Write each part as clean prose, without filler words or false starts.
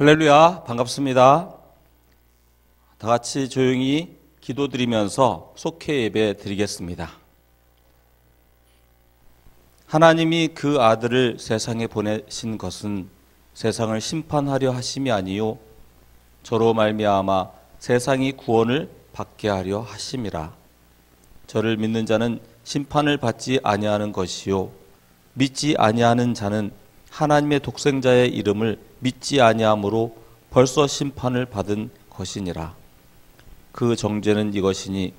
할렐루야, 반갑습니다. 다 같이 조용히 기도드리면서 속회 예배 드리겠습니다. 하나님이 그 아들을 세상에 보내신 것은 세상을 심판하려 하심이 아니요 저로 말미암아 세상이 구원을 받게 하려 하심이라. 저를 믿는 자는 심판을 받지 아니하는 것이요 믿지 아니하는 자는 하나님의 독생자의 이름을 믿지 아니함으로 벌써 심판을 받은 것이니라. 그 정죄는 이것이니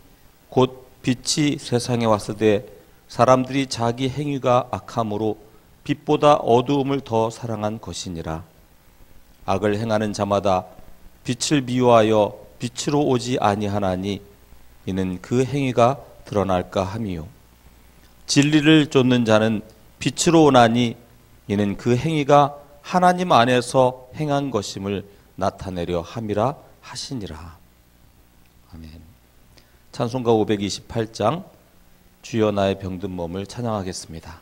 곧 빛이 세상에 왔으되 사람들이 자기 행위가 악함으로 빛보다 어두움을 더 사랑한 것이니라. 악을 행하는 자마다 빛을 미워하여 빛으로 오지 아니하나니 이는 그 행위가 드러날까 함이요 진리를 쫓는 자는 빛으로 오나니 이는 그 행위가 하나님 안에서 행한 것임을 나타내려 함이라 하시니라. 아멘. 찬송가 528장 주여 나의 병든 몸을 찬양하겠습니다.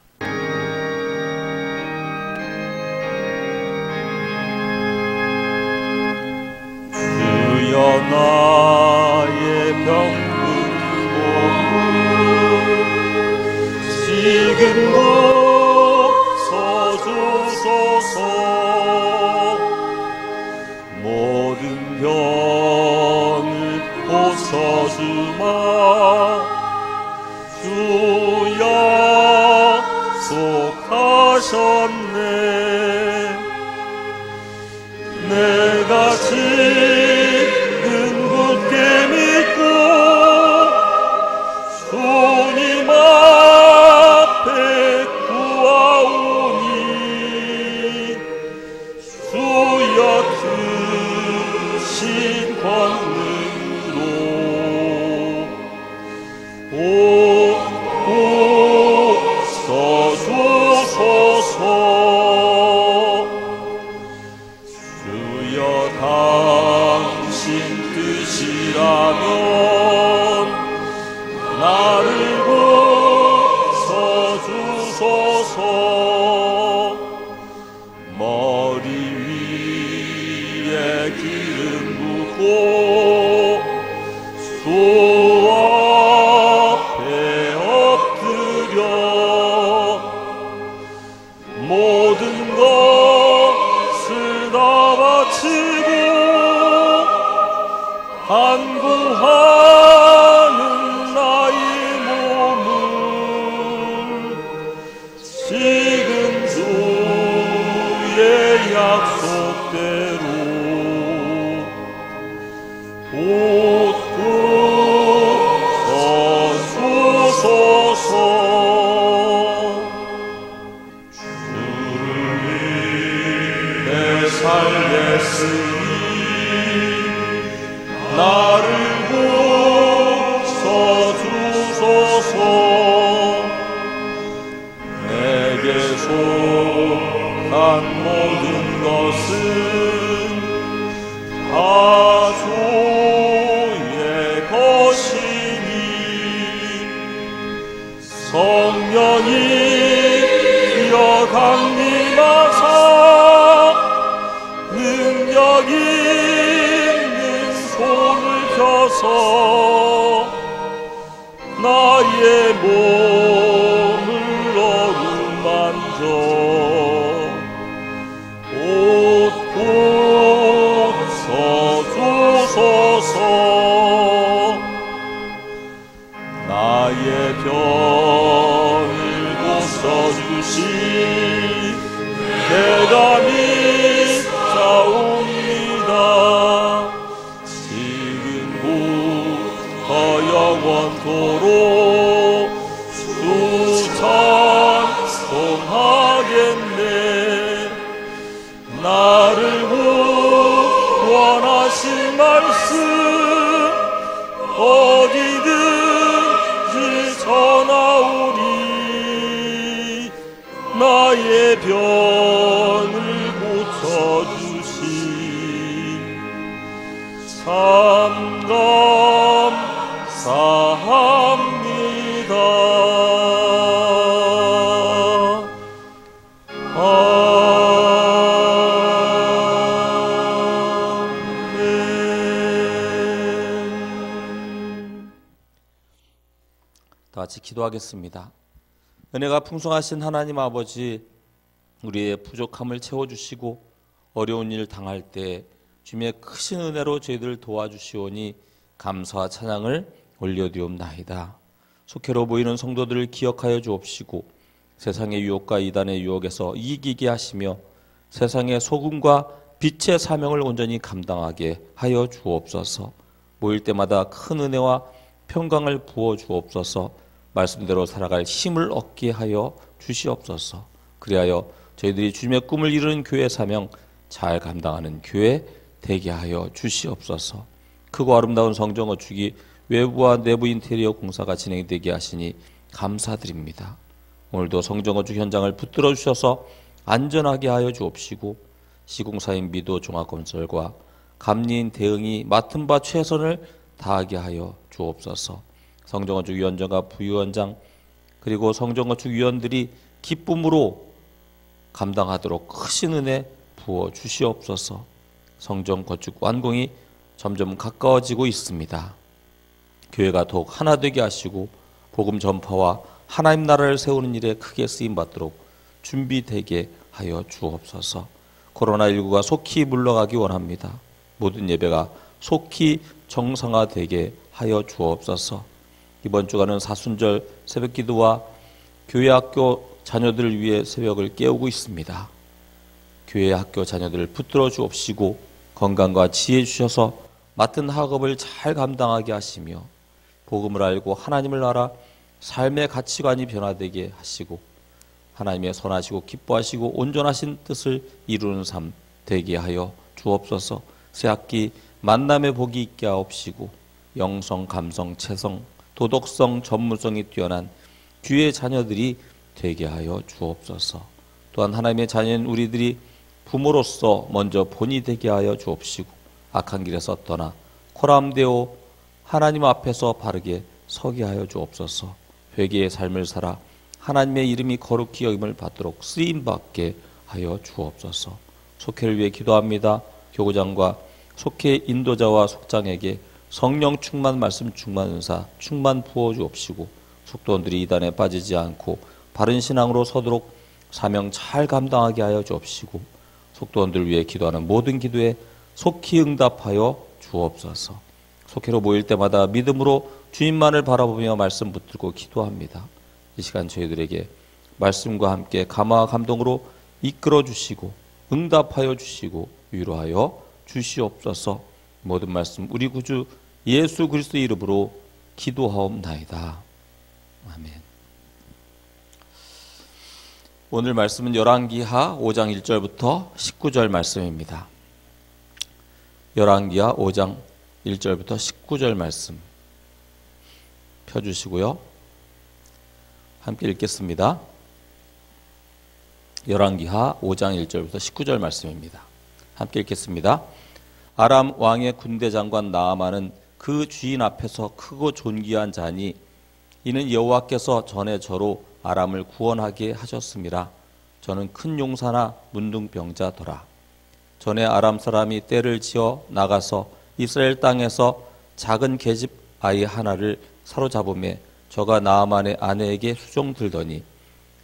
주여 나의 병든 몸을 지금 고쳐주소서. 모든 병을 고쳐주마. 주 약속하셨네. 내가 지금 굳게 믿고 주님 앞에 구하오니 주여 크신 권능으로 고쳐주소서. 주여 당신 뜻이라면 나를 고쳐주소서. 머리 위에 기름 붓고 주 앞에 엎드려 모든 것을 다 바치고 간구하는 나의 몸을 지금 주의 약속대로 고쳐주소서. 주를 위해 살렸으니 나를 고쳐주소서. 내게 속한 모든 것은 다 주의 것이니 성령이 여 강림하사 능력 있는 손을 펴서 나의 몸을 어루만져 고쳐주소서. 나의 병을 고쳐주시 내가 믿사옵니다. 지금부터 영원토록 주 찬송하겠네. 나를 구원하신 말씀 어디든지 전하오리. 나의 병을 고쳐주시 참 감사합니다. 같이 기도하겠습니다. 은혜가 풍성하신 하나님 아버지, 우리의 부족함을 채워주시고 어려운 일 당할 때 주님의 크신 은혜로 저희들을 도와주시오니 감사와 찬양을 올려드리옵나이다. 속회로 모이는 성도들을 기억하여 주옵시고 세상의 유혹과 이단의 유혹에서 이기게 하시며 세상의 소금과 빛의 사명을 온전히 감당하게 하여 주옵소서. 모일 때마다 큰 은혜와 평강을 부어 주옵소서. 말씀대로 살아갈 힘을 얻게 하여 주시옵소서. 그리하여 저희들이 주님의 꿈을 이루는 교회 사명 잘 감당하는 교회 되게 하여 주시옵소서. 크고 아름다운 성전 건축이 외부와 내부 인테리어 공사가 진행되게 하시니 감사드립니다. 오늘도 성전 건축 현장을 붙들어 주셔서 안전하게 하여 주옵시고 시공사인 미도 종합건설과 감리인 대응이 맡은 바 최선을 다하게 하여 주옵소서. 성전건축위원장과 부위원장 그리고 성전건축위원들이 기쁨으로 감당하도록 크신 은혜 부어 주시옵소서. 성전건축 완공이 점점 가까워지고 있습니다. 교회가 더욱 하나 되게 하시고 복음 전파와 하나님 나라를 세우는 일에 크게 쓰임받도록 준비되게 하여 주옵소서. 코로나19가 속히 물러가기 원합니다. 모든 예배가 속히 정상화되게 하여 주옵소서. 이번 주간은 사순절 새벽기도와 교회 학교 자녀들을 위해 새벽을 깨우고 있습니다. 교회 학교 자녀들을 붙들어 주옵시고 건강과 지혜 주셔서 맡은 학업을 잘 감당하게 하시며 복음을 알고 하나님을 알아 삶의 가치관이 변화되게 하시고 하나님의 선하시고 기뻐하시고 온전하신 뜻을 이루는 삶 되게 하여 주옵소서. 새학기 만남의 복이 있게 하옵시고 영성, 감성, 체성, 도덕성, 전문성이 뛰어난 주의 자녀들이 되게 하여 주옵소서. 또한 하나님의 자녀인 우리들이 부모로서 먼저 본이 되게 하여 주옵시고 악한 길에서 떠나 코람되어 하나님 앞에서 바르게 서게 하여 주옵소서. 회개의 삶을 살아 하나님의 이름이 거룩히 여김을 받도록 쓰임받게 하여 주옵소서. 속회를 위해 기도합니다. 교구장과 속회 인도자와 속장에게 성령 충만, 말씀 충만, 은사 충만 부어 주옵시고 속도원들이 이단에 빠지지 않고 바른 신앙으로 서도록 사명 잘 감당하게 하여 주옵시고 속도원들을 위해 기도하는 모든 기도에 속히 응답하여 주옵소서. 속회로 모일 때마다 믿음으로 주님만을 바라보며 말씀 붙들고 기도합니다. 이 시간 저희들에게 말씀과 함께 감화와 감동으로 이끌어 주시고 응답하여 주시고 위로하여 주시옵소서. 모든 말씀 우리 구주 예수 그리스도의 이름으로 기도하옵나이다. 아멘. 오늘 말씀은 열왕기하 5장 1절부터 19절 말씀입니다. 열왕기하 5장 1절부터 19절 말씀 펴주시고요. 함께 읽겠습니다. 열왕기하 5장 1절부터 19절 말씀입니다. 함께 읽겠습니다. 아람 왕의 군대 장관 나아만은 그 주인 앞에서 크고 존귀한 자니 이는 여호와께서 전에 저로 아람을 구원하게 하셨음이라. 저는 큰 용사나 문둥병자더라. 전에 아람 사람이 떼를 지어 나가서 이스라엘 땅에서 작은 계집 아이 하나를 사로잡음에 저가 나아만의 아내에게 수종들더니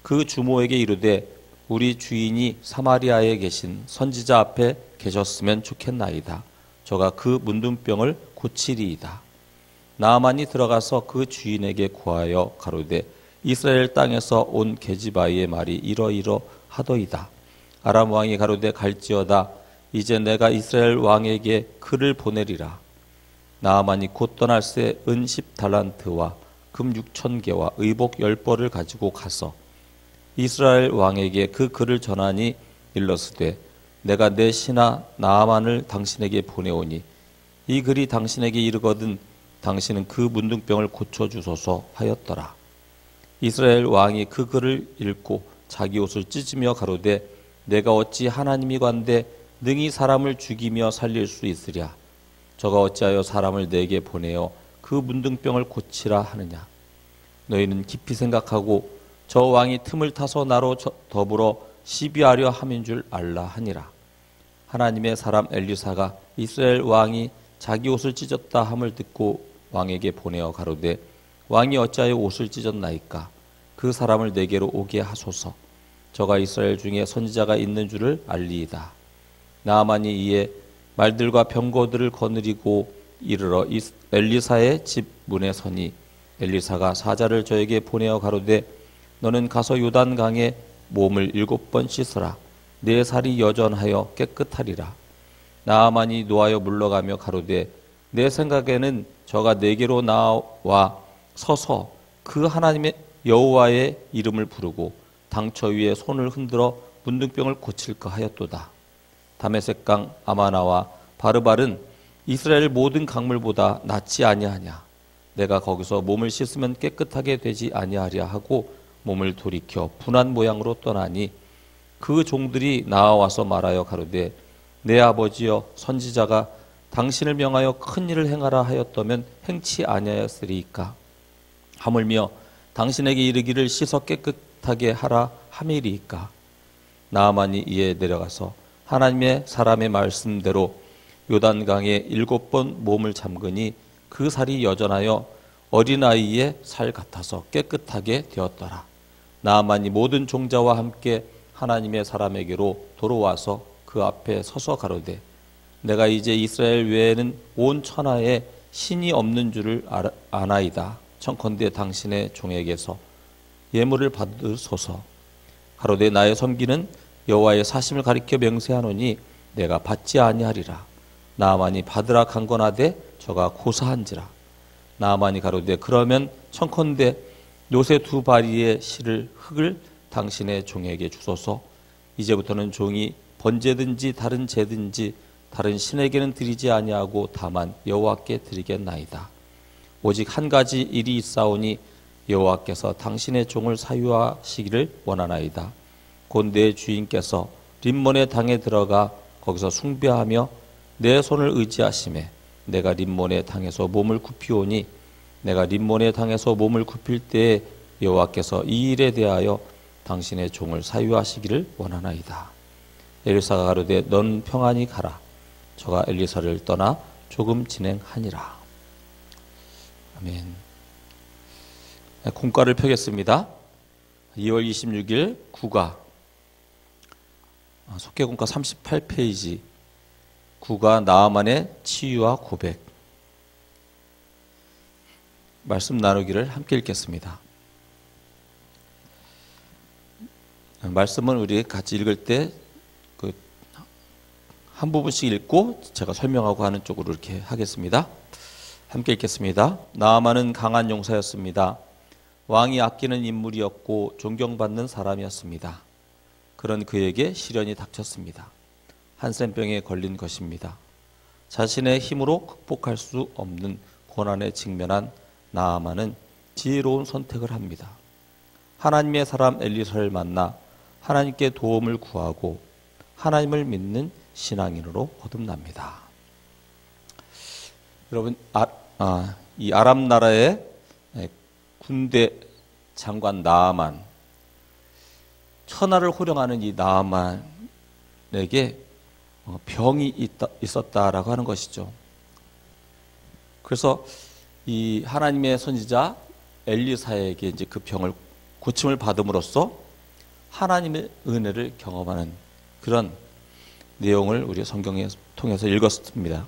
그 주모에게 이르되 우리 주인이 사마리아에 계신 선지자 앞에 계셨으면 좋겠나이다. 저가 그 문둥병을 고치리이다. 나아만이 들어가서 그 주인에게 구하여 가로되 이스라엘 땅에서 온 계집 아이의 말이 이러이러하더이다. 아람 왕이 가로되 갈지어다. 이제 내가 이스라엘 왕에게 글을 보내리라. 나아만이 곧 떠날새 은 10달란트와 금 6,000개와 의복 10벌을 가지고 가서 이스라엘 왕에게 그 글을 전하니 일러스되 내가 내 신하 나아만을 당신에게 보내오니 이 글이 당신에게 이르거든 당신은 그 문둥병을 고쳐주소서 하였더라. 이스라엘 왕이 그 글을 읽고 자기 옷을 찢으며 가로되 내가 어찌 하나님이 관대 능히 사람을 죽이며 살릴 수 있으랴. 저가 어찌하여 사람을 내게 보내어 그 문둥병을 고치라 하느냐. 너희는 깊이 생각하고 저 왕이 틈을 타서 나로 더불어 시비하려 함인 줄 알라 하니라. 하나님의 사람 엘리사가 이스라엘 왕이 자기 옷을 찢었다 함을 듣고 왕에게 보내어 가로되 왕이 어찌하여 옷을 찢었나이까? 그 사람을 내게로 오게 하소서. 저가 이스라엘 중에 선지자가 있는 줄을 알리이다. 나아만이 이에 말들과 병거들을 거느리고 이르러 엘리사의 집 문에 서니 엘리사가 사자를 저에게 보내어 가로되 너는 가서 요단강에 몸을 7번 씻으라. 내 살이 여전하여 깨끗하리라. 나아만이 노하여 물러가며 가로되 내 생각에는 저가 내게로 나와 서서 그 하나님의 여호와의 이름을 부르고 당처 위에 손을 흔들어 문둥병을 고칠까 하였도다. 다메섹강 아마나와 바르발은 이스라엘 모든 강물보다 낫지 아니하냐. 내가 거기서 몸을 씻으면 깨끗하게 되지 아니하랴 하고 몸을 돌이켜 분한 모양으로 떠나니 그 종들이 나와서 말하여 가로되 내 아버지여 선지자가 당신을 명하여 큰 일을 행하라 하였다면 행치 아니하였으리이까. 하물며 당신에게 이르기를 씻어 깨끗하게 하라 함이리이까. 나아만이 이에 내려가서 하나님의 사람의 말씀대로 요단강에 7번 몸을 잠그니 그 살이 여전하여 어린아이의 살 같아서 깨끗하게 되었더라. 나아만이 모든 종자와 함께 하나님의 사람에게로 돌아와서 그 앞에 서서 가로되 내가 이제 이스라엘 외에는 온 천하에 신이 없는 줄을 아나이다. 청컨대 당신의 종에게서 예물을 받으소서. 가로되 나의 섬기는 여호와의 사심을 가리켜 맹세하노니 내가 받지 아니하리라. 나아만이 받으라 강건하되 저가 고사한지라. 나아만이 가로되 그러면 청컨대 요새 2바리의 실을 흙을 당신의 종에게 주소서. 이제부터는 종이 번제든지 다른 제든지 다른 신에게는 드리지 아니하고 다만 여호와께 드리겠나이다. 오직 한 가지 일이 있사오니 여호와께서 당신의 종을 사유하시기를 원하나이다. 곧 내 주인께서 림몬의 당에 들어가 거기서 숭배하며 내 손을 의지하심에 내가 림몬의 당에서 몸을 굽히오니 내가 림몬의 당에서 몸을 굽힐 때에 여호와께서 이 일에 대하여 당신의 종을 사유하시기를 원하나이다. 엘리사가 가로되 넌 평안히 가라. 저가 엘리사를 떠나 조금 진행하니라. 아멘. 공과를 펴겠습니다. 2월 26일 구가 속죄공과 38페이지 구가 나아만의 치유와 고백. 말씀 나누기를 함께 읽겠습니다. 말씀은 우리 같이 읽을 때 한 부분씩 읽고 제가 설명하고 하는 쪽으로 이렇게 하겠습니다. 함께 읽겠습니다. 나아만은 강한 용사였습니다. 왕이 아끼는 인물이었고 존경받는 사람이었습니다. 그런 그에게 시련이 닥쳤습니다. 한센병에 걸린 것입니다. 자신의 힘으로 극복할 수 없는 고난에 직면한 나아만은 지혜로운 선택을 합니다. 하나님의 사람 엘리사를 만나 하나님께 도움을 구하고 하나님을 믿는 신앙인으로 거듭납니다. 여러분, 이 아람 나라의 군대 장관 나아만, 천하를 호령하는 이 나아만에게 병이 있었다라고 하는 것이죠. 그래서 이 하나님의 선지자 엘리사에게 이제 그 병을 고침을 받음으로써 하나님의 은혜를 경험하는 그런 내용을 우리 성경에 통해서 읽었습니다.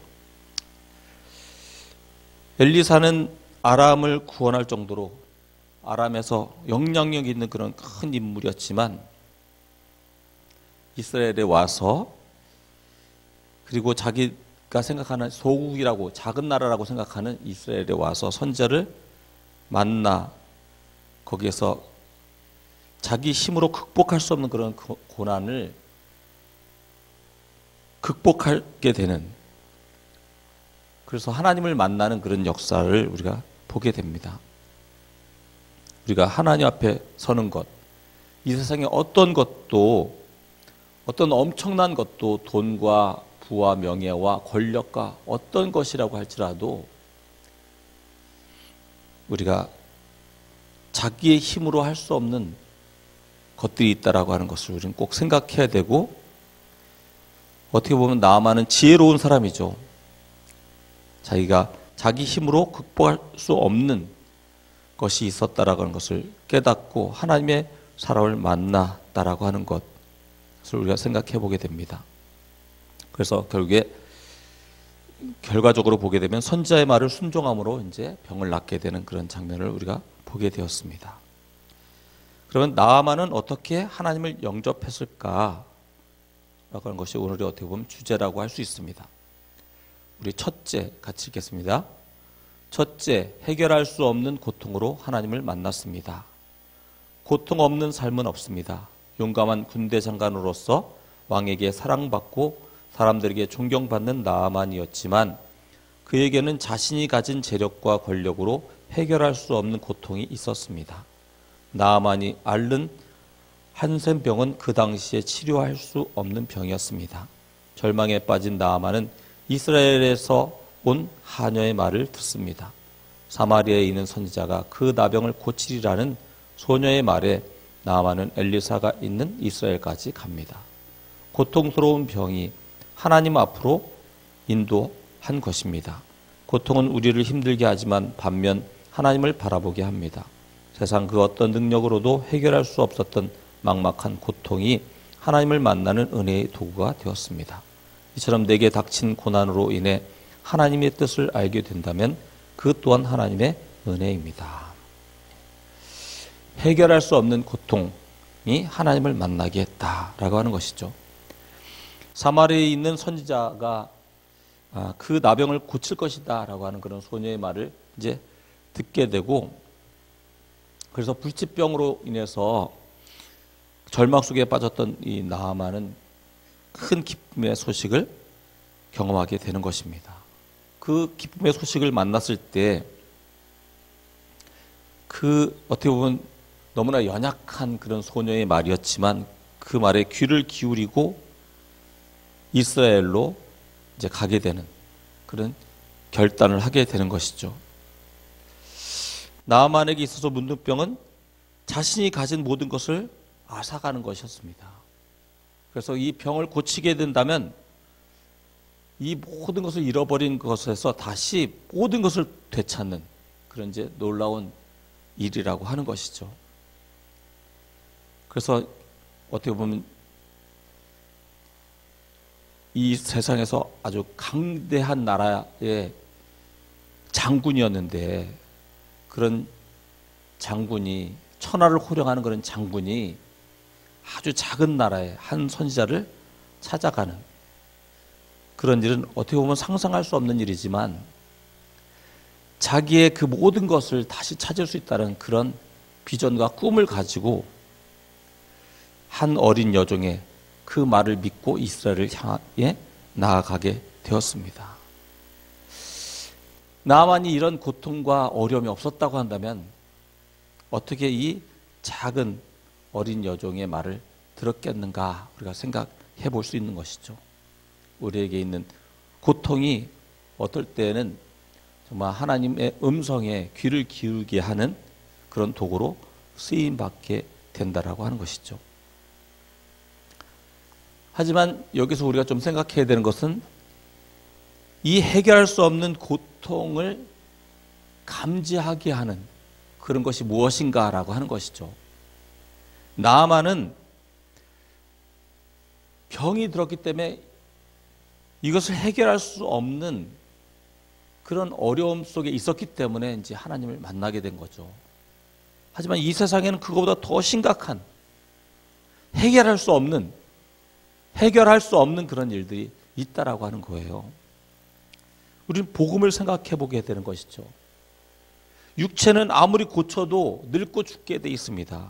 엘리사는 아람을 구원할 정도로 아람에서 영향력 있는 그런 큰 인물이었지만 이스라엘에 와서 그리고 자기가 생각하는 소국이라고 작은 나라라고 생각하는 이스라엘에 와서 선지자를 만나 거기에서 자기 힘으로 극복할 수 없는 그런 고난을 극복하게 되는, 그래서 하나님을 만나는 그런 역사를 우리가 보게 됩니다. 우리가 하나님 앞에 서는 것, 이 세상에 어떤 것도, 어떤 엄청난 것도 돈과 부와 명예와 권력과 어떤 것이라고 할지라도 우리가 자기의 힘으로 할 수 없는 것들이 있다라고 하는 것을 우리는 꼭 생각해야 되고, 어떻게 보면 나아만은 지혜로운 사람이죠. 자기가 자기 힘으로 극복할 수 없는 것이 있었다라는 것을 깨닫고 하나님의 사람을 만났다라고 하는 것을 우리가 생각해 보게 됩니다. 그래서 결과적으로 보게 되면 선지자의 말을 순종함으로 이제 병을 낫게 되는 그런 장면을 우리가 보게 되었습니다. 그러면 나아만은 어떻게 하나님을 영접했을까? 라고 하는 것이 오늘의 어떻게 보면 주제라고 할 수 있습니다. 우리 첫째 같이 읽겠습니다. 첫째, 해결할 수 없는 고통으로 하나님을 만났습니다. 고통 없는 삶은 없습니다. 용감한 군대 장관으로서 왕에게 사랑받고 사람들에게 존경받는 나아만이었지만 그에게는 자신이 가진 재력과 권력으로 해결할 수 없는 고통이 있었습니다. 나아만이 앓는 한센병은 그 당시에 치료할 수 없는 병이었습니다. 절망에 빠진 나아만은 이스라엘에서 온 하녀의 말을 듣습니다. 사마리아에 있는 선지자가 그 나병을 고치리라는 소녀의 말에 나아만은 엘리사가 있는 이스라엘까지 갑니다. 고통스러운 병이 하나님 앞으로 인도한 것입니다. 고통은 우리를 힘들게 하지만 반면 하나님을 바라보게 합니다. 세상 그 어떤 능력으로도 해결할 수 없었던 막막한 고통이 하나님을 만나는 은혜의 도구가 되었습니다. 이처럼 내게 닥친 고난으로 인해 하나님의 뜻을 알게 된다면 그 또한 하나님의 은혜입니다. 해결할 수 없는 고통이 하나님을 만나게 했다라고 하는 것이죠. 사마리아에 있는 선지자가 그 나병을 고칠 것이다라고 하는 그런 소녀의 말을 이제 듣게 되고, 그래서 불치병으로 인해서 절망 속에 빠졌던 이 나아만은 큰 기쁨의 소식을 경험하게 되는 것입니다. 그 기쁨의 소식을 만났을 때 그 어떻게 보면 너무나 연약한 그런 소녀의 말이었지만 그 말에 귀를 기울이고 이스라엘로 이제 가게 되는 그런 결단을 하게 되는 것이죠. 나아만에게 있어서 문둥병은 자신이 가진 모든 것을 앗아가는 것이었습니다. 그래서 이 병을 고치게 된다면 이 모든 것을 잃어버린 것에서 다시 모든 것을 되찾는 그런 이제 놀라운 일이라고 하는 것이죠. 그래서 어떻게 보면 이 세상에서 아주 강대한 나라의 장군이었는데 그런 장군이, 천하를 호령하는 그런 장군이 아주 작은 나라의 한 선지자를 찾아가는 그런 일은 어떻게 보면 상상할 수 없는 일이지만 자기의 그 모든 것을 다시 찾을 수 있다는 그런 비전과 꿈을 가지고 한 어린 여종의 그 말을 믿고 이스라엘을 향해 나아가게 되었습니다. 나아만이 이런 고통과 어려움이 없었다고 한다면 어떻게 이 작은 어린 여종의 말을 들었겠는가 우리가 생각해 볼 수 있는 것이죠. 우리에게 있는 고통이 어떨 때는 정말 하나님의 음성에 귀를 기울게 하는 그런 도구로 쓰임받게 된다라고 하는 것이죠. 하지만 여기서 우리가 좀 생각해야 되는 것은 이 해결할 수 없는 고통을 감지하게 하는 그런 것이 무엇인가라고 하는 것이죠. 나아만은 병이 들었기 때문에 이것을 해결할 수 없는 그런 어려움 속에 있었기 때문에 이제 하나님을 만나게 된 거죠. 하지만 이 세상에는 그거보다 더 심각한 해결할 수 없는 그런 일들이 있다라고 하는 거예요. 우리는 복음을 생각해 보게 되는 것이죠. 육체는 아무리 고쳐도 늙고 죽게 돼 있습니다.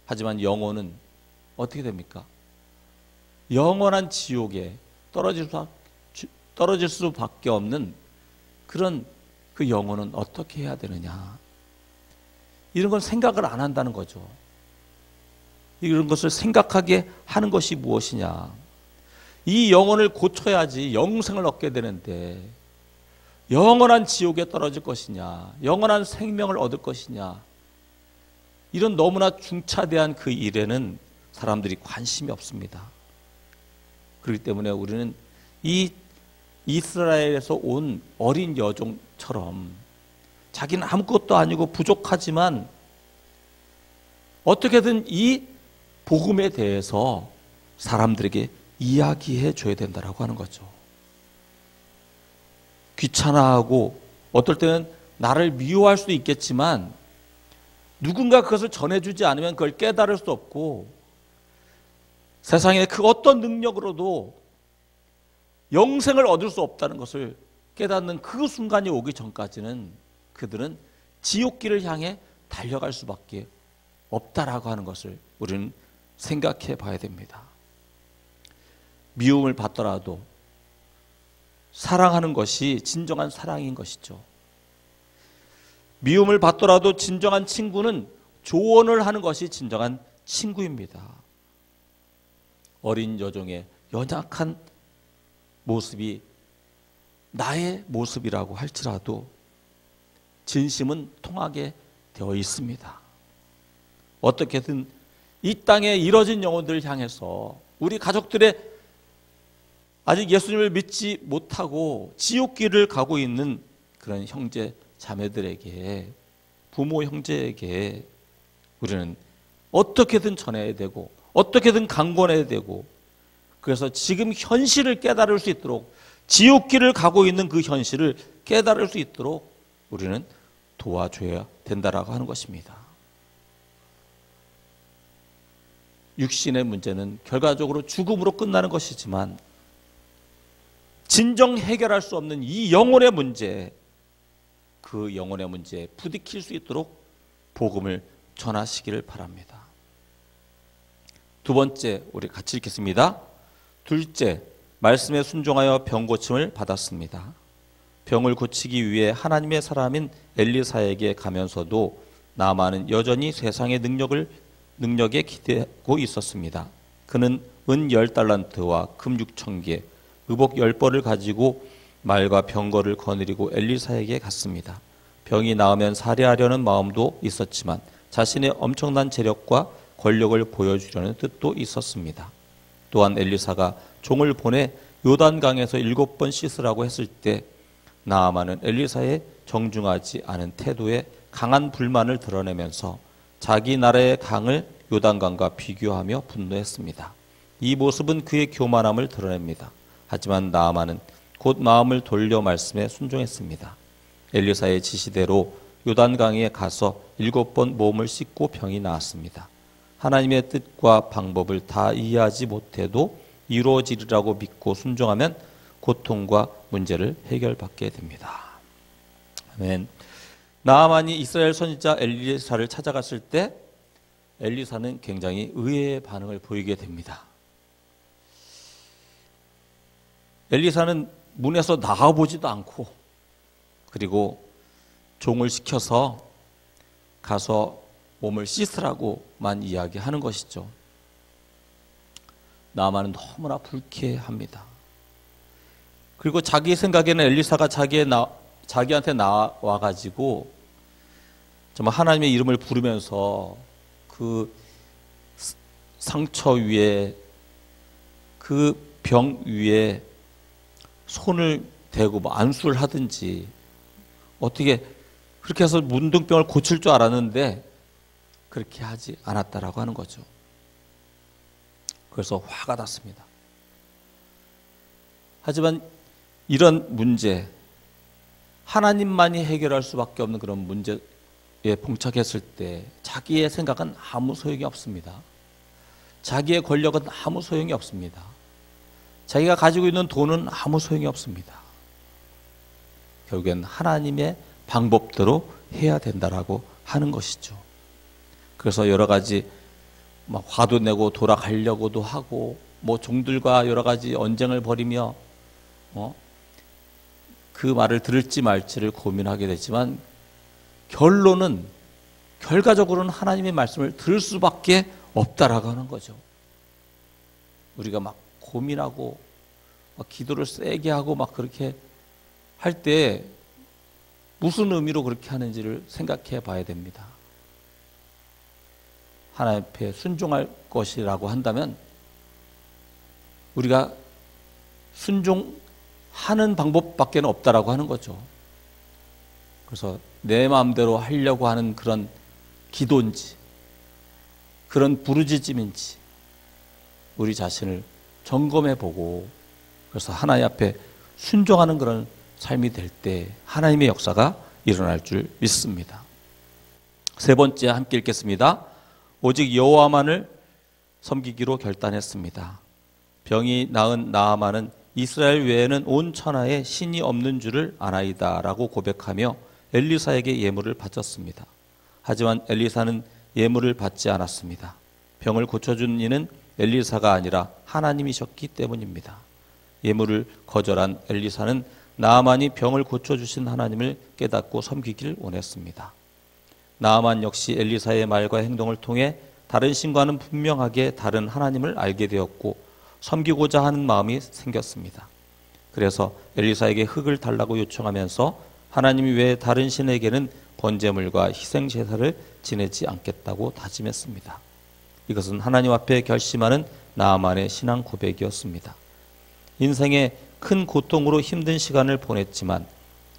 하지만 영혼은 어떻게 됩니까? 영원한 지옥에 떨어질 수밖에 없는 그런 그 영혼은 어떻게 해야 되느냐. 이런 건 생각을 안 한다는 거죠. 이런 것을 생각하게 하는 것이 무엇이냐. 이 영혼을 고쳐야지 영생을 얻게 되는데 영원한 지옥에 떨어질 것이냐, 영원한 생명을 얻을 것이냐, 이런 너무나 중차대한 그 일에는 사람들이 관심이 없습니다. 그렇기 때문에 우리는 이 이스라엘에서 온 어린 여종처럼 자기는 아무것도 아니고 부족하지만 어떻게든 이 복음에 대해서 사람들에게 이야기해 줘야 된다라고 하는 거죠. 귀찮아하고 어떨 때는 나를 미워할 수도 있겠지만 누군가 그것을 전해주지 않으면 그걸 깨달을 수 없고 세상에 그 어떤 능력으로도 영생을 얻을 수 없다는 것을 깨닫는 그 순간이 오기 전까지는 그들은 지옥길을 향해 달려갈 수밖에 없다라고 하는 것을 우리는 생각해 봐야 됩니다. 미움을 받더라도 사랑하는 것이 진정한 사랑인 것이죠. 미움을 받더라도 진정한 친구는 조언을 하는 것이 진정한 친구입니다. 어린 여종의 연약한 모습이 나의 모습이라고 할지라도 진심은 통하게 되어 있습니다. 어떻게든 이 땅에 이뤄진 영혼들을 향해서 우리 가족들의 아직 예수님을 믿지 못하고 지옥길을 가고 있는 그런 형제 자매들에게, 부모 형제에게 우리는 어떻게든 전해야 되고 어떻게든 강권해야 되고, 그래서 지금 현실을 깨달을 수 있도록, 지옥길을 가고 있는 그 현실을 깨달을 수 있도록 우리는 도와줘야 된다라고 하는 것입니다. 육신의 문제는 결과적으로 죽음으로 끝나는 것이지만 진정 해결할 수 없는 이 영혼의 문제, 그 영혼의 문제에 부딪힐 수 있도록 복음을 전하시기를 바랍니다. 두 번째, 우리 같이 읽겠습니다. 둘째, 말씀에 순종하여 병 고침을 받았습니다. 병을 고치기 위해 하나님의 사람인 엘리사에게 가면서도 나아만은 여전히 세상의 능력에 기대고 있었습니다. 그는 은 10달란트와 금 6,000개, 의복 10벌을 가지고 말과 병거를 거느리고 엘리사에게 갔습니다. 병이 나으면 살해하려는 마음도 있었지만 자신의 엄청난 재력과 권력을 보여주려는 뜻도 있었습니다. 또한 엘리사가 종을 보내 요단강에서 7번 씻으라고 했을 때 나아만은 엘리사의 정중하지 않은 태도에 강한 불만을 드러내면서 자기 나라의 강을 요단강과 비교하며 분노했습니다. 이 모습은 그의 교만함을 드러냅니다. 하지만 나아만은 곧 마음을 돌려 말씀에 순종했습니다. 엘리사의 지시대로 요단강에 가서 7번 몸을 씻고 병이 나았습니다. 하나님의 뜻과 방법을 다 이해하지 못해도 이루어지리라고 믿고 순종하면 고통과 문제를 해결받게 됩니다. 아멘. 나아만이 이스라엘 선지자 엘리사를 찾아갔을 때 엘리사는 굉장히 의외의 반응을 보이게 됩니다. 엘리사는 문에서 나가보지도 않고, 그리고 종을 시켜서 가서 몸을 씻으라고만 이야기하는 것이죠. 나아만은 너무나 불쾌합니다. 그리고 자기 생각에는 엘리사가 자기한테 나와가지고 정말 하나님의 이름을 부르면서 그 상처 위에, 그 병 위에 손을 대고 뭐 안수를 하든지 어떻게 그렇게 해서 문둥병을 고칠 줄 알았는데 그렇게 하지 않았다라고 하는 거죠. 그래서 화가 났습니다. 하지만 이런 문제, 하나님만이 해결할 수밖에 없는 그런 문제에 봉착했을 때 자기의 생각은 아무 소용이 없습니다. 자기의 권력은 아무 소용이 없습니다. 자기가 가지고 있는 돈은 아무 소용이 없습니다. 결국엔 하나님의 방법대로 해야 된다라고 하는 것이죠. 그래서 여러 가지 막 화도 내고 돌아가려고도 하고, 뭐 종들과 여러 가지 언쟁을 벌이며 그 말을 들을지 말지를 고민하게 되지만 결과적으로는 하나님의 말씀을 들을 수밖에 없다라고 하는 거죠. 우리가 막 고민하고 막 기도를 세게 하고 막 그렇게 할 때 무슨 의미로 그렇게 하는지를 생각해 봐야 됩니다. 하나님 앞에 순종할 것이라고 한다면 우리가 순종하는 방법밖에 없다라고 하는 거죠. 그래서 내 마음대로 하려고 하는 그런 기도인지 그런 부르짖음인지 우리 자신을 점검해 보고 그래서 하나님 앞에 순종하는 그런 삶이 될 때 하나님의 역사가 일어날 줄 믿습니다. 세 번째 함께 읽겠습니다. 오직 여호와만을 섬기기로 결단했습니다. 병이 나은 나아만은 이스라엘 외에는 온 천하에 신이 없는 줄을 아나이다 라고 고백하며 엘리사에게 예물을 바쳤습니다. 하지만 엘리사는 예물을 받지 않았습니다. 병을 고쳐준 이는 엘리사가 아니라 하나님이셨기 때문입니다. 예물을 거절한 엘리사는 나아만이 병을 고쳐주신 하나님을 깨닫고 섬기길 원했습니다. 나아만 역시 엘리사의 말과 행동을 통해 다른 신과는 분명하게 다른 하나님을 알게 되었고 섬기고자 하는 마음이 생겼습니다. 그래서 엘리사에게 흙을 달라고 요청하면서 하나님 외에 다른 신에게는 번제물과 희생제사를 지내지 않겠다고 다짐했습니다. 이것은 하나님 앞에 결심하는 나아만의 신앙 고백이었습니다. 인생의 큰 고통으로 힘든 시간을 보냈지만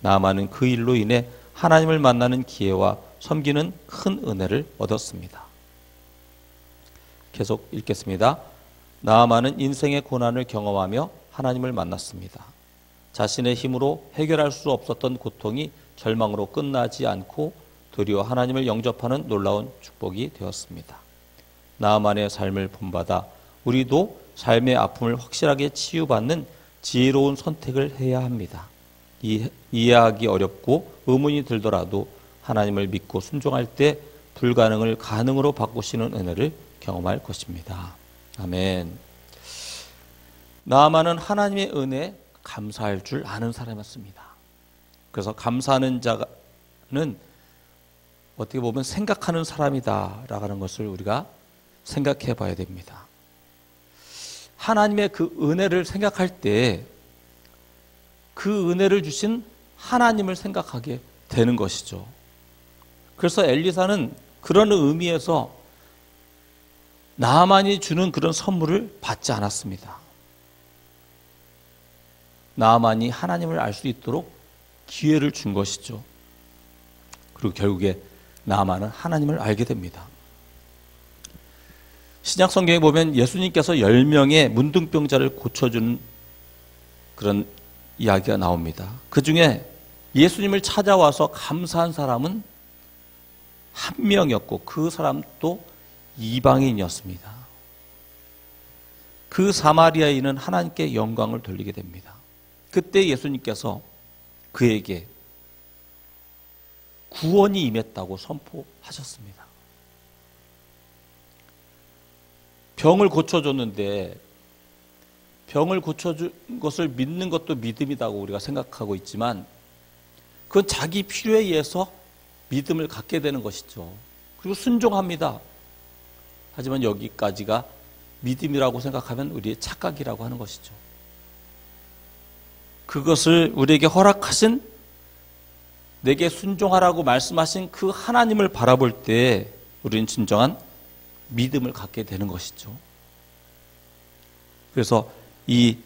나아만은 그 일로 인해 하나님을 만나는 기회와 섬기는 큰 은혜를 얻었습니다. 계속 읽겠습니다. 나아만은 인생의 고난을 경험하며 하나님을 만났습니다. 자신의 힘으로 해결할 수 없었던 고통이 절망으로 끝나지 않고 도리어 하나님을 영접하는 놀라운 축복이 되었습니다. 나아만의 삶을 본받아 우리도 삶의 아픔을 확실하게 치유받는 지혜로운 선택을 해야 합니다. 이해하기 어렵고 의문이 들더라도 하나님을 믿고 순종할 때 불가능을 가능으로 바꾸시는 은혜를 경험할 것입니다. 아멘. 나아만은 하나님의 은혜에 감사할 줄 아는 사람이었습니다. 그래서 감사하는 자는 어떻게 보면 생각하는 사람이다라는 것을 우리가 생각해 봐야 됩니다. 하나님의 그 은혜를 생각할 때 그 은혜를 주신 하나님을 생각하게 되는 것이죠. 그래서 엘리사는 그런 의미에서 나아만이 주는 그런 선물을 받지 않았습니다. 나아만이 하나님을 알 수 있도록 기회를 준 것이죠. 그리고 결국에 나아만은 하나님을 알게 됩니다. 신약 성경에 보면 예수님께서 10명의 문둥병자를 고쳐주는 그런 이야기가 나옵니다. 그 중에 예수님을 찾아와서 감사한 사람은 한 명이었고 그 사람도 이방인이었습니다. 그 사마리아인은 하나님께 영광을 돌리게 됩니다. 그때 예수님께서 그에게 구원이 임했다고 선포하셨습니다. 병을 고쳐줬는데 병을 고쳐준 것을 믿는 것도 믿음이라고 우리가 생각하고 있지만 그건 자기 필요에 의해서 믿음을 갖게 되는 것이죠. 그리고 순종합니다. 하지만 여기까지가 믿음이라고 생각하면 우리의 착각이라고 하는 것이죠. 그것을 우리에게 허락하신 내게 순종하라고 말씀하신 그 하나님을 바라볼 때 우리는 진정한 믿음을 갖게 되는 것이죠. 그래서 이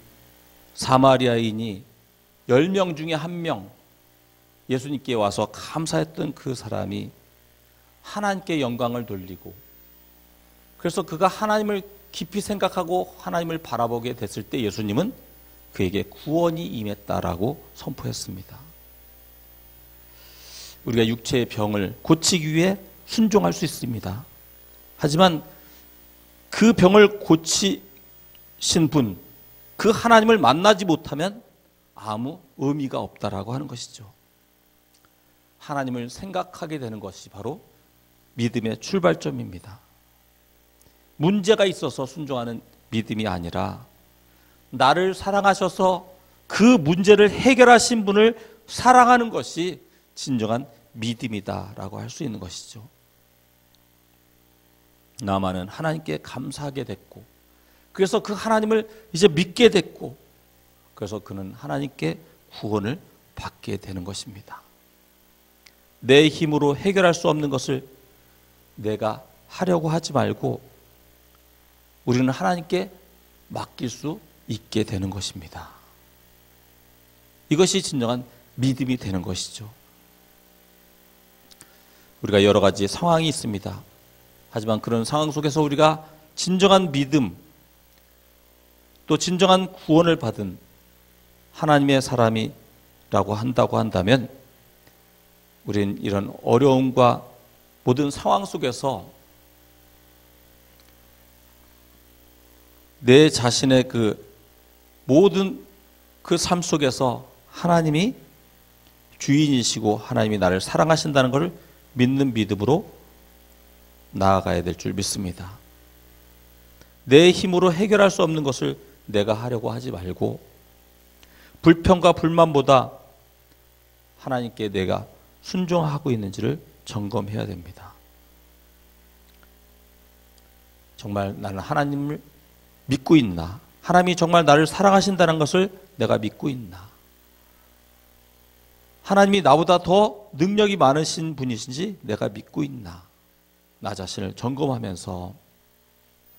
사마리아인이 10명 중에 1명 예수님께 와서 감사했던 그 사람이 하나님께 영광을 돌리고 그래서 그가 하나님을 깊이 생각하고 하나님을 바라보게 됐을 때 예수님은 그에게 구원이 임했다라고 선포했습니다. 우리가 육체의 병을 고치기 위해 순종할 수 있습니다. 하지만 그 병을 고치신 분, 그 하나님을 만나지 못하면 아무 의미가 없다라고 하는 것이죠. 하나님을 생각하게 되는 것이 바로 믿음의 출발점입니다. 문제가 있어서 순종하는 믿음이 아니라 나를 사랑하셔서 그 문제를 해결하신 분을 사랑하는 것이 진정한 믿음이다라고 할 수 있는 것이죠. 나아만은 하나님께 감사하게 됐고 그래서 그 하나님을 이제 믿게 됐고 그래서 그는 하나님께 구원을 받게 되는 것입니다. 내 힘으로 해결할 수 없는 것을 내가 하려고 하지 말고 우리는 하나님께 맡길 수 있게 되는 것입니다. 이것이 진정한 믿음이 되는 것이죠. 우리가 여러 가지 상황이 있습니다. 하지만 그런 상황 속에서 우리가 진정한 믿음, 또 진정한 구원을 받은 하나님의 사람이라고 한다고 한다면 우리는 이런 어려움과 모든 상황 속에서 내 자신의 그 모든 그 삶 속에서 하나님이 주인이시고 하나님이 나를 사랑하신다는 것을 믿는 믿음으로 나아가야 될 줄 믿습니다. 내 힘으로 해결할 수 없는 것을 내가 하려고 하지 말고 불평과 불만보다 하나님께 내가 순종하고 있는지를 점검해야 됩니다. 정말 나는 하나님을 믿고 있나? 하나님이 정말 나를 사랑하신다는 것을 내가 믿고 있나? 하나님이 나보다 더 능력이 많으신 분이신지 내가 믿고 있나? 나 자신을 점검하면서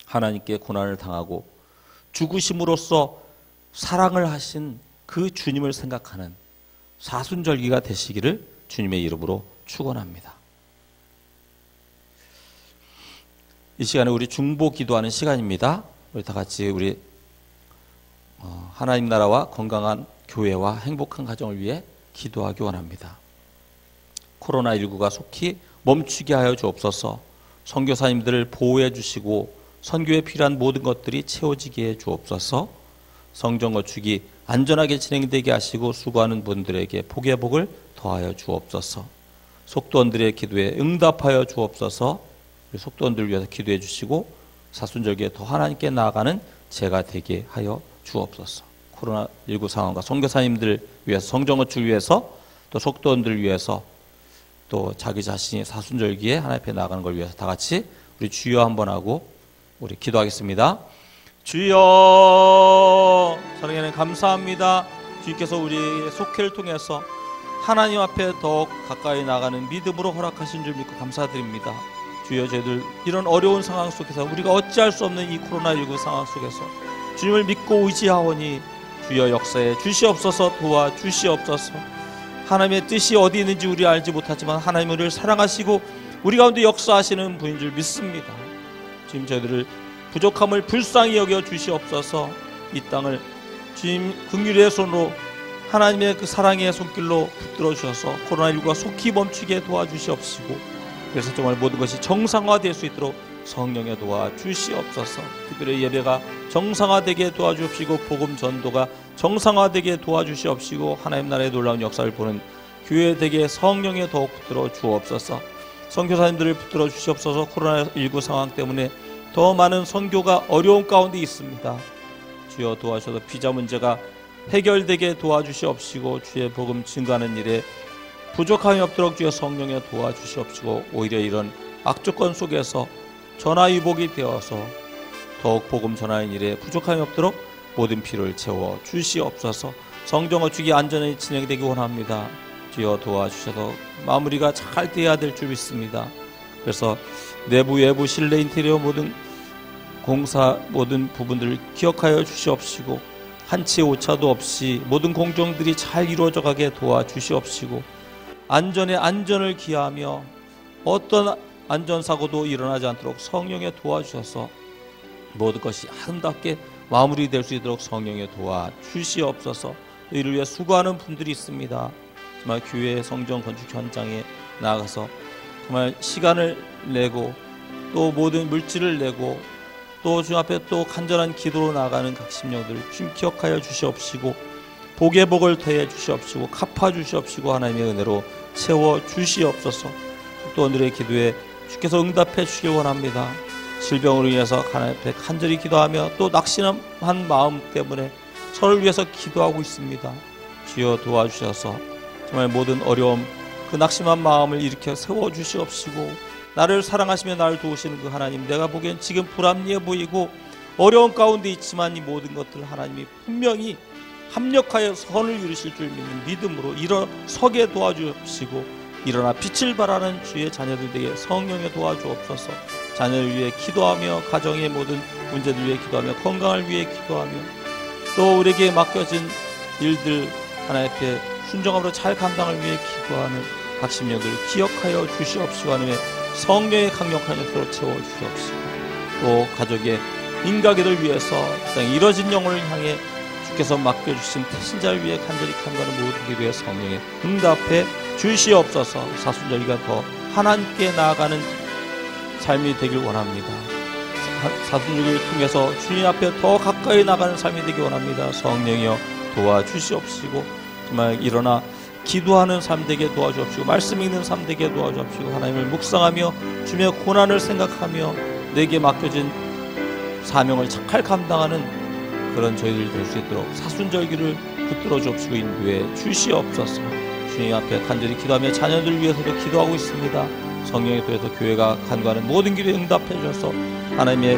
하나님께 고난을 당하고 죽으심으로써 사랑을 하신 그 주님을 생각하는 사순절기가 되시기를 주님의 이름으로 축원합니다. 이 시간에 우리 중보 기도하는 시간입니다. 우리 다 같이 우리 하나님 나라와 건강한 교회와 행복한 가정을 위해 기도하기 원합니다. 코로나19가 속히 멈추게 하여 주옵소서. 선교사님들을 보호해 주시고 선교에 필요한 모든 것들이 채워지게 해 주옵소서. 성전 건축이 안전하게 진행되게 하시고 수고하는 분들에게 복의 복을 더하여 주옵소서. 속도원들의 기도에 응답하여 주옵소서. 우리 속도원들을 위해서 기도해 주시고 사순절기에 더 하나님께 나아가는 제가 되게 하여 주옵소서. 코로나19 상황과 선교사님들 위해서, 성전 건축을 위해서, 또 속도원들을 위해서, 또 자기 자신이 사순절기에 하나님 앞에 나아가는 걸 위해서 다 같이 우리 주여 한번 하고 우리 기도하겠습니다. 주여, 사랑하는 감사합니다. 주님께서 우리의 속회를 통해서 하나님 앞에 더 가까이 나가는 믿음으로 허락하신 줄 믿고 감사드립니다. 주여, 저희들 이런 어려운 상황 속에서 우리가 어찌할 수 없는 이 코로나19 상황 속에서 주님을 믿고 의지하오니 주여 역사에 주시옵소서. 도와주시옵소서. 하나님의 뜻이 어디 있는지 우리 알지 못하지만 하나님 우리를 사랑하시고 우리 가운데 역사하시는 분인 줄 믿습니다. 주님, 저희들을 부족함을 불쌍히 여겨 주시옵소서. 이 땅을 주님 긍휼의 손으로 하나님의 그 사랑의 손길로 붙들어 주셔서 코로나19가 속히 멈추게 도와주시옵시고, 그래서 정말 모든 것이 정상화될 수 있도록 성령의 도와주시옵소서. 특별히 예배가 정상화되게 도와주옵시고 복음 전도가 정상화되게 도와주시옵시고 하나님 나라의 놀라운 역사를 보는 교회 되게 성령의 더욱 붙들어 주옵소서. 선교사님들을 붙들어 주시옵소서. 코로나19 상황 때문에 더 많은 선교가 어려운 가운데 있습니다. 주여 도와주셔서 비자 문제가 해결되게 도와주시옵시고 주의 복음 증거하는 일에 부족함이 없도록 주의 성령에 도와주시옵시고 오히려 이런 악조건 속에서 전화위복이 되어서 더욱 복음 전하는 일에 부족함이 없도록 모든 필요를 채워 주시옵소서. 성전 건축이 안전히 진행되기 원합니다. 주여 도와주셔서 마무리가 잘 돼야 될 줄 믿습니다. 그래서 내부 외부 실내 인테리어 모든 공사 모든 부분들을 기억하여 주시옵시고 한치 오차도 없이 모든 공정들이 잘 이루어져 가게 도와주시옵시고 안전에 안전을 기하며 어떤 안전사고도 일어나지 않도록 성령에 도와주셔서 모든 것이 아름답게 마무리될 수 있도록 성령에 도와주시옵소서. 이를 위해 수고하는 분들이 있습니다. 정말 교회 성전 건축 현장에 나가서 정말 시간을 내고 또 모든 물질을 내고 또 주님 앞에 또 간절한 기도로 나가는 각 심령들 주님 기억하여 주시옵시고 복의 복을 더해 주시옵시고 갚아 주시옵시고 하나님의 은혜로 채워 주시옵소서. 또 오늘의 기도에 주께서 응답해 주시길 원합니다. 질병으로 인해서 하나님 앞에 간절히 기도하며 또 낙심한 마음 때문에 서로를 위해서 기도하고 있습니다. 주여 도와주셔서 정말 모든 어려움 그 낙심한 마음을 일으켜 세워주시옵시고 나를 사랑하시며 나를 도우시는 그 하나님, 내가 보기엔 지금 불합리해 보이고 어려운 가운데 있지만 이 모든 것들 하나님이 분명히 합력하여 선을 이루실 줄 믿는 믿음으로 일어서게 도와주옵시고 일어나 빛을 발하는 주의 자녀들 되게 성령에 도와주옵소서. 자녀를 위해 기도하며 가정의 모든 문제들 위해 기도하며 건강을 위해 기도하며 또 우리에게 맡겨진 일들 하나님 앞에 순종함으로 잘 감당을 위해 기도하는 각심령들을 기억하여 주시옵시고 하나님의 성령의 강력한 영으로 채워주시옵시고 또 가족의 인가게들 위해서 땅에 이뤄진 영혼을 향해 주께서 맡겨주신 태신자를 위해 간절히 간구하는 모든 기도에 성령의 응답해 주시옵소서. 사순절기가 더 하나님께 나아가는 삶이 되길 원합니다. 사순절기를 통해서 주님 앞에 더 가까이 나가는 삶이 되길 원합니다. 성령이여 도와주시옵시고 정말 일어나 기도하는 삶 되게 도와주옵시고 말씀 읽는 삶 되게 도와주옵시고 하나님을 묵상하며 주님의 고난을 생각하며 내게 맡겨진 사명을 착할 감당하는 그런 저희들이 될 수 있도록 사순절기를 붙들어 주옵시고 인도해 주시옵소서. 주님 앞에 간절히 기도하며 자녀들 위해서도 기도하고 있습니다. 성령에 도해서 교회가 간구하는 모든 길에 응답해 주셔서 하나님의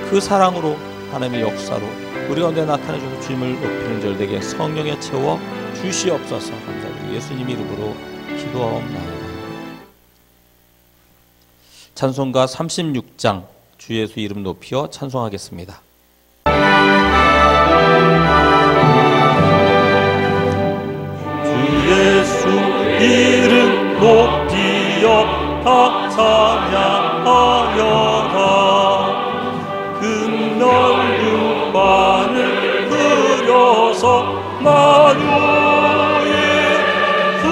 그 사랑으로 하나님의 역사로 우리 가운데 나타내 주셔서 주님을 높이는 절 되게 성령에 채워 주시옵소서. 감사드리고 예수님 이름으로 기도하옵나이다. 찬송가 36장 주 예수 이름 높이어 찬송하겠습니다. 주 예수 이름 높이어 다 찬양하여라. 금년 육반을 흐려서 만유의 주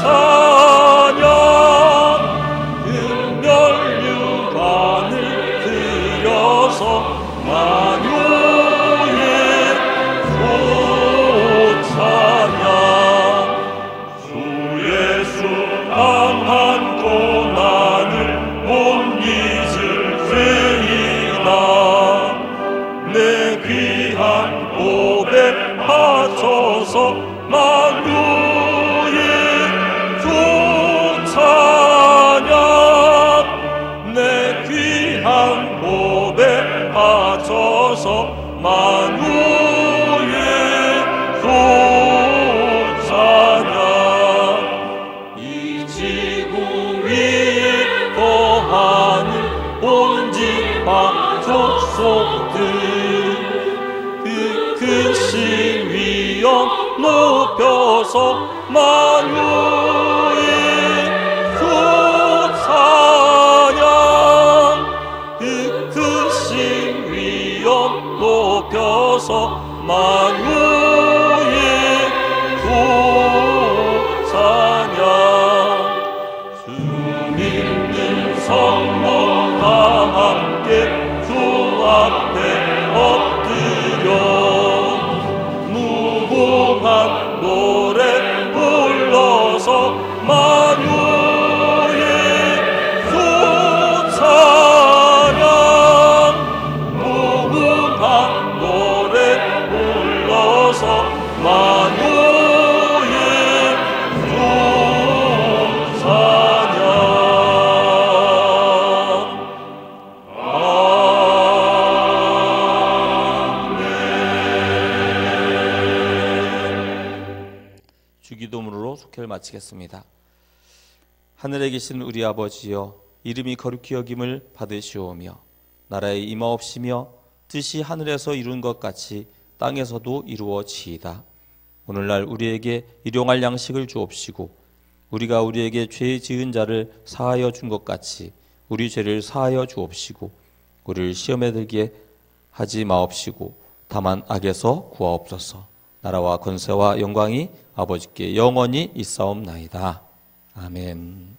찬양. 금년 육반을 흐려서 만유의 주 찬양. 주 예수 강한 고난을 못 잊을 죄이나 내 귀한 고백 바쳐서 만유의 주 찬양. 내 귀한 고백 바쳐서 만유의 주 찬양. 이 지구 위에 거하는 온 지파 족속들 그 크신 위엄 높여서 만유의 주 찬양. 그 크신 위엄 높여서 만유의 주 찬양. 주 믿는 성도 다 함께 주 앞에 엎드려 무궁한 노래 불러서 만유의 주 찬양. 무궁한 노래 불러서 만유의 주 찬양. 주기도문으로 속회를 마치겠습니다. 하늘에 계신 우리 아버지여 이름이 거룩히 여김을 받으시오며 나라의 임하옵시며 뜻이 하늘에서 이룬 것 같이 땅에서도 이루어지이다. 오늘날 우리에게 일용할 양식을 주옵시고 우리가 우리에게 죄 지은 자를 사하여 준 것 같이 우리 죄를 사하여 주옵시고 우리를 시험에 들게 하지 마옵시고 다만 악에서 구하옵소서. 나라와 권세와 영광이 아버지께 영원히 있사옵나이다. 아멘.